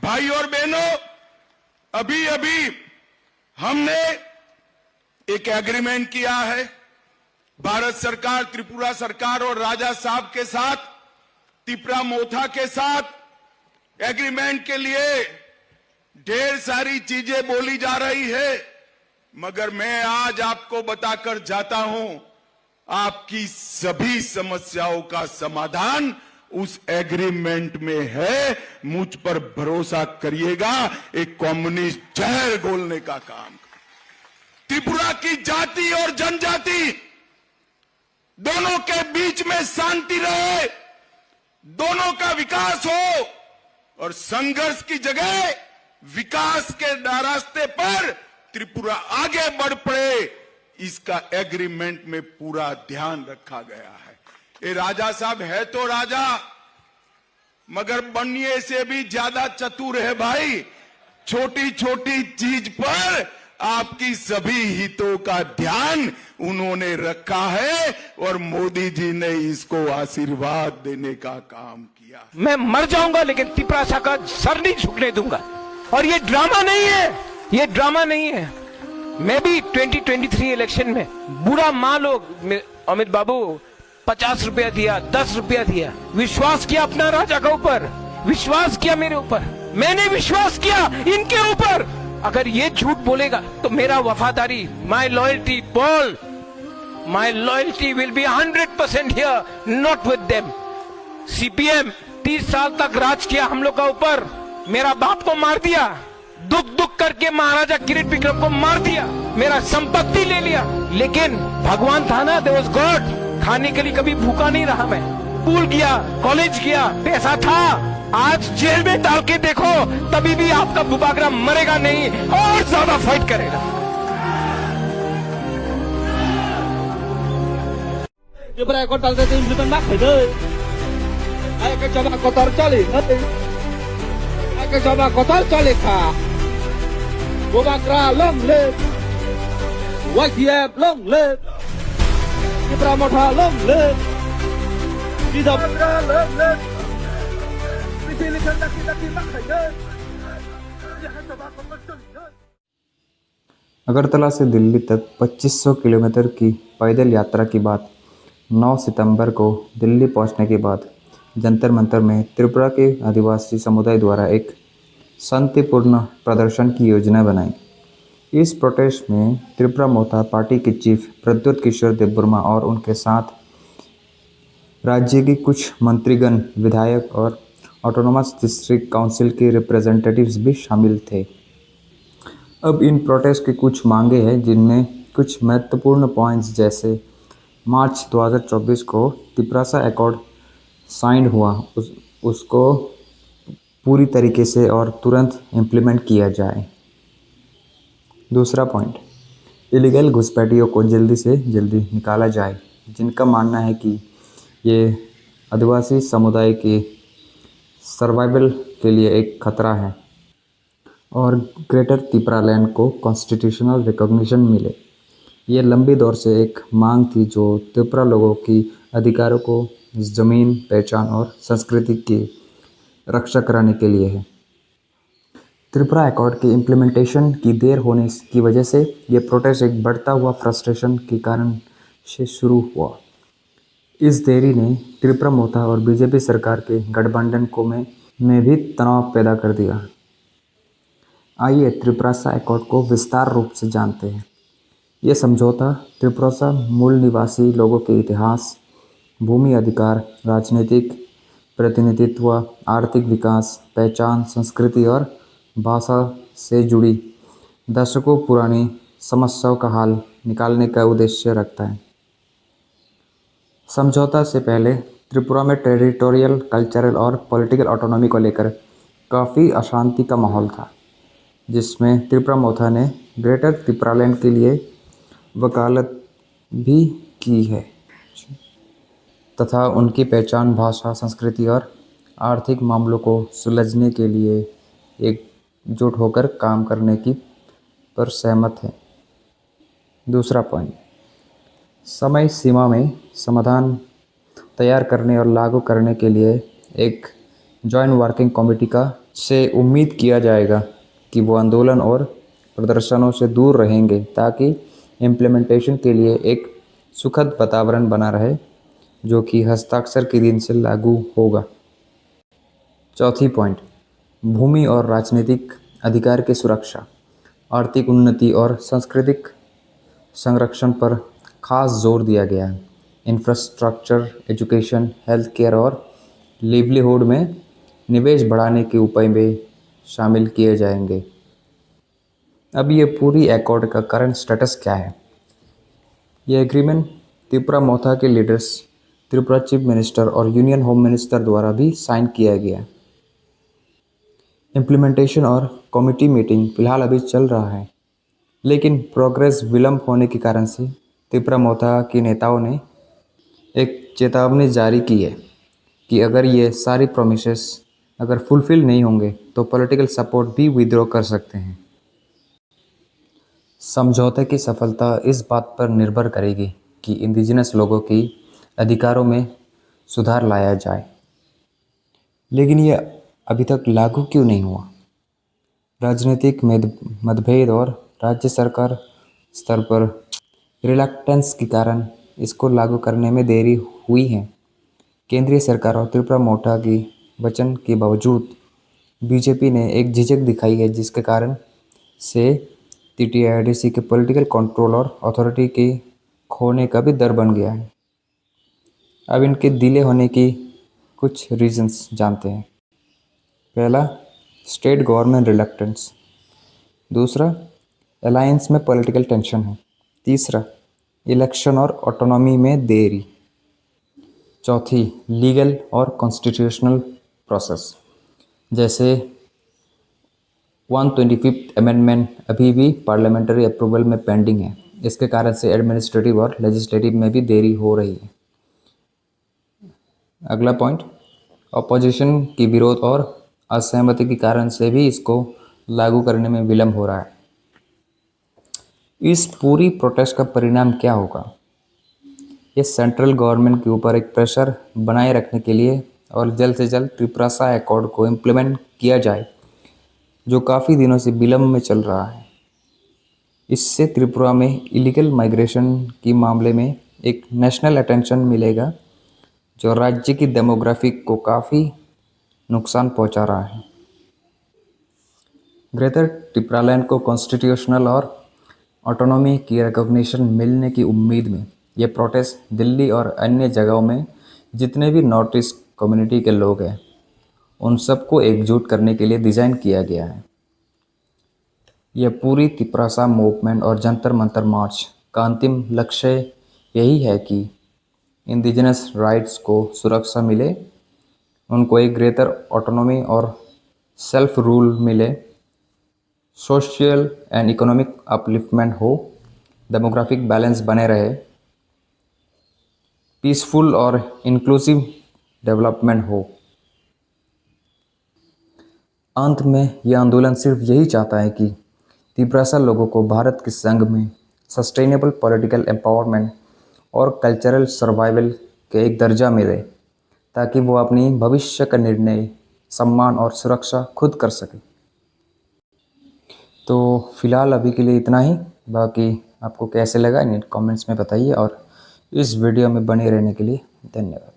भाई और बहनों, अभी अभी हमने एक एग्रीमेंट किया है भारत सरकार, त्रिपुरा सरकार और राजा साहब के साथ, तिपरा मोथा के साथ। एग्रीमेंट के लिए ढेर सारी चीजें बोली जा रही है, मगर मैं आज आपको बताकर जाता हूं, आपकी सभी समस्याओं का समाधान उस एग्रीमेंट में है। मुझ पर भरोसा करिएगा, एक कम्युनिस्ट जहर घोलने का काम। त्रिपुरा की जाति और जनजाति दोनों के बीच में शांति रहे, दोनों का विकास हो और संघर्ष की जगह विकास के रास्ते पर त्रिपुरा आगे बढ़ पड़े, इसका एग्रीमेंट में पूरा ध्यान रखा गया है। ये राजा साहब है तो राजा, मगर बनने से भी ज्यादा चतुर है भाई। छोटी छोटी चीज पर आपकी सभी हितों का ध्यान उन्होंने रखा है और मोदी जी ने इसको आशीर्वाद देने का काम किया। मैं मर जाऊंगा लेकिन त्रिपुरा का सर नहीं झुकने दूंगा। और ये ड्रामा नहीं है, ये ड्रामा नहीं है। मैं भी 2023 इलेक्शन में बुरा मान लो, अमित बाबू 50 रुपया दिया, 10 रुपया दिया, विश्वास किया अपना राजा के ऊपर, विश्वास किया मेरे ऊपर, मैंने विश्वास किया इनके ऊपर। अगर ये झूठ बोलेगा तो मेरा वफादारी, माई loyalty Paul, my loyalty will be 100% here, not with them. CPM 30 साल तक राज किया हम लोग का ऊपर, मेरा बाप को मार दिया, दुख दुख करके महाराजा किरीट विक्रम को मार दिया, मेरा संपत्ति ले लिया, लेकिन भगवान था ना, देयर वाज गॉड। खाने के लिए कभी भूखा नहीं रहा मैं, स्कूल गया, कॉलेज गया, पैसा था। आज जेल में डाल के देखो, तभी भी आपका बुबागरा मरेगा नहीं और ज्यादा फाइट करेगा। Jebrai kotor tadi sudah nak hidup. Ayo ke coba kotor cali, nanti. Ayo ke coba kotor cali kah. Bubagra long live, YTF long live, Tipra Motha long live, Bubagra long live. Pilih kita nak hidup. Jangan coba kotor cali. Agartala से दिल्ली तक 2500 kilometre की पैदल यात्रा की बात 9 सितंबर को दिल्ली पहुंचने के बाद जंतर मंतर में त्रिपुरा के आदिवासी समुदाय द्वारा एक शांतिपूर्ण प्रदर्शन की योजना बनाई। इस प्रोटेस्ट में त्रिपुरा मोथा पार्टी के चीफ प्रद्युत किशोर देबबर्मा और उनके साथ राज्य की कुछ मंत्रीगण, विधायक और ऑटोनोमस डिस्ट्रिक्ट काउंसिल के रिप्रेजेंटेटिव्स भी शामिल थे। अब इन प्रोटेस्ट की कुछ मांगे हैं, जिनमें कुछ महत्वपूर्ण पॉइंट्स जैसे मार्च 2024 को तिपरासा अकॉर्ड साइन हुआ, उसको पूरी तरीके से और तुरंत इम्प्लीमेंट किया जाए। दूसरा पॉइंट, इलीगल घुसपैठियों को जल्दी से जल्दी निकाला जाए, जिनका मानना है कि ये आदिवासी समुदाय के सर्वाइवल के लिए एक खतरा है। और ग्रेटर त्रिपुरा लैंड को कॉन्स्टिट्यूशनल रिकॉग्निशन मिले। ये लंबी दौर से एक मांग थी जो त्रिपुरा लोगों की अधिकारों को ज़मीन, पहचान और संस्कृति की रक्षा कराने के लिए है। त्रिपुरा अकॉर्ड के इम्प्लीमेंटेशन की देर होने की वजह से ये प्रोटेस्ट एक बढ़ता हुआ फ्रस्ट्रेशन के कारण से शुरू हुआ। इस देरी ने त्रिपुरा मोथा और बीजेपी सरकार के गठबंधन को में भी तनाव पैदा कर दिया। आइए त्रिपुरासा अकॉर्ड को विस्तार रूप से जानते हैं। यह समझौता त्रिपुरासा मूल निवासी लोगों के इतिहास, भूमि अधिकार, राजनीतिक प्रतिनिधित्व, आर्थिक विकास, पहचान, संस्कृति और भाषा से जुड़ी दशकों पुरानी समस्याओं का हल निकालने का उद्देश्य रखता है। समझौता से पहले त्रिपुरा में टेरिटोरियल, कल्चरल और पॉलिटिकल ऑटोनॉमी को लेकर काफ़ी अशांति का माहौल था, जिसमें त्रिपुरा मोथा ने ग्रेटर त्रिपुरा लैंड के लिए वकालत भी की है तथा उनकी पहचान, भाषा, संस्कृति और आर्थिक मामलों को सुलझने के लिए एकजुट होकर काम करने की पर सहमत है। दूसरा पॉइंट, समय सीमा में समाधान तैयार करने और लागू करने के लिए एक जॉइंट वर्किंग कमेटी का से उम्मीद किया जाएगा कि वो आंदोलन और प्रदर्शनों से दूर रहेंगे ताकि इम्प्लीमेंटेशन के लिए एक सुखद वातावरण बना रहे जो कि हस्ताक्षर के दिन से लागू होगा। चौथी पॉइंट, भूमि और राजनीतिक अधिकार की सुरक्षा, आर्थिक उन्नति और सांस्कृतिक संरक्षण पर खास जोर दिया गया है। इंफ्रास्ट्रक्चर, एजुकेशन, हेल्थ केयर और लिवलीहुड में निवेश बढ़ाने के उपाय में शामिल किए जाएंगे। अब ये पूरी एकॉर्ड का करंट स्टेटस क्या है? ये एग्रीमेंट त्रिपुरा मोथा के लीडर्स, त्रिपुरा चीफ मिनिस्टर और यूनियन होम मिनिस्टर द्वारा भी साइन किया गया। इम्प्लीमेंटेशन और कमेटी मीटिंग फिलहाल अभी चल रहा है, लेकिन प्रोग्रेस विलंब होने के कारण से त्रिपुरा मोथा के नेताओं ने एक चेतावनी जारी की है कि अगर ये सारी प्रोमिसेस अगर फुलफिल नहीं होंगे तो पॉलिटिकल सपोर्ट भी विड्रॉ कर सकते हैं। समझौते की सफलता इस बात पर निर्भर करेगी कि इंडिजिनस लोगों की अधिकारों में सुधार लाया जाए। लेकिन ये अभी तक लागू क्यों नहीं हुआ? राजनीतिक मतभेद और राज्य सरकार स्तर पर रिलक्टेंस के कारण इसको लागू करने में देरी हुई है। केंद्रीय सरकार और त्रिपुरा मोथा की वचन के बावजूद बीजेपी ने एक झिझक दिखाई है, जिसके कारण से टीटीआईडीसी के पॉलिटिकल कंट्रोल और अथॉरिटी के खोने का भी डर बन गया है। अब इनके डिले होने की कुछ रीजंस जानते हैं। पहला, स्टेट गवर्नमेंट रिलक्टेंस। दूसरा, अलायंस में पॉलिटिकल टेंशन है। तीसरा, इलेक्शन और ऑटोनॉमी में देरी। चौथी, लीगल और कॉन्स्टिट्यूशनल प्रोसेस, जैसे 125th अमेंडमेंट अभी भी पार्लियामेंट्री अप्रूवल में पेंडिंग है। इसके कारण से एडमिनिस्ट्रेटिव और लेजिस्लेटिव में भी देरी हो रही है। अगला पॉइंट, अपोजिशन की विरोध और असहमति के कारण से भी इसको लागू करने में विलंब हो रहा है। इस पूरी प्रोटेस्ट का परिणाम क्या होगा? ये सेंट्रल गवर्नमेंट के ऊपर एक प्रेशर बनाए रखने के लिए और जल्द से जल्द त्रिपुरा एकॉर्ड को इम्प्लीमेंट किया जाए, जो काफ़ी दिनों से विलंब में चल रहा है। इससे त्रिपुरा में इलीगल माइग्रेशन के मामले में एक नेशनल अटेंशन मिलेगा, जो राज्य की डेमोग्राफिक को काफ़ी नुकसान पहुंचा रहा है। ग्रेटर त्रिपुरालैंड को कॉन्स्टिट्यूशनल और ऑटोनॉमी की रिकॉग्निशन मिलने की उम्मीद में ये प्रोटेस्ट दिल्ली और अन्य जगहों में जितने भी नॉर्थ ईस्ट कम्युनिटी के लोग हैं, उन सबको एकजुट करने के लिए डिज़ाइन किया गया है। यह पूरी त्रिपुरा मूवमेंट और जंतर मंतर मार्च का अंतिम लक्ष्य यही है कि इंडिजिनस राइट्स को सुरक्षा मिले, उनको एक ग्रेटर ऑटोनॉमी और सेल्फ रूल मिले, सोशल एंड इकोनॉमिक अपलिफ्टमेंट हो, डेमोग्राफिक बैलेंस बने रहे, पीसफुल और इंक्लूसिव डेवलपमेंट हो। अंत में यह आंदोलन सिर्फ यही चाहता है कि त्रिपुरा लोगों को भारत के संघ में सस्टेनेबल पॉलिटिकल एम्पावरमेंट और कल्चरल सर्वाइवल के एक दर्जा मिले, ताकि वो अपनी भविष्य का निर्णय, सम्मान और सुरक्षा खुद कर सके। तो फिलहाल अभी के लिए इतना ही। बाकी आपको कैसे लगा इन कमेंट्स में बताइए, और इस वीडियो में बने रहने के लिए धन्यवाद।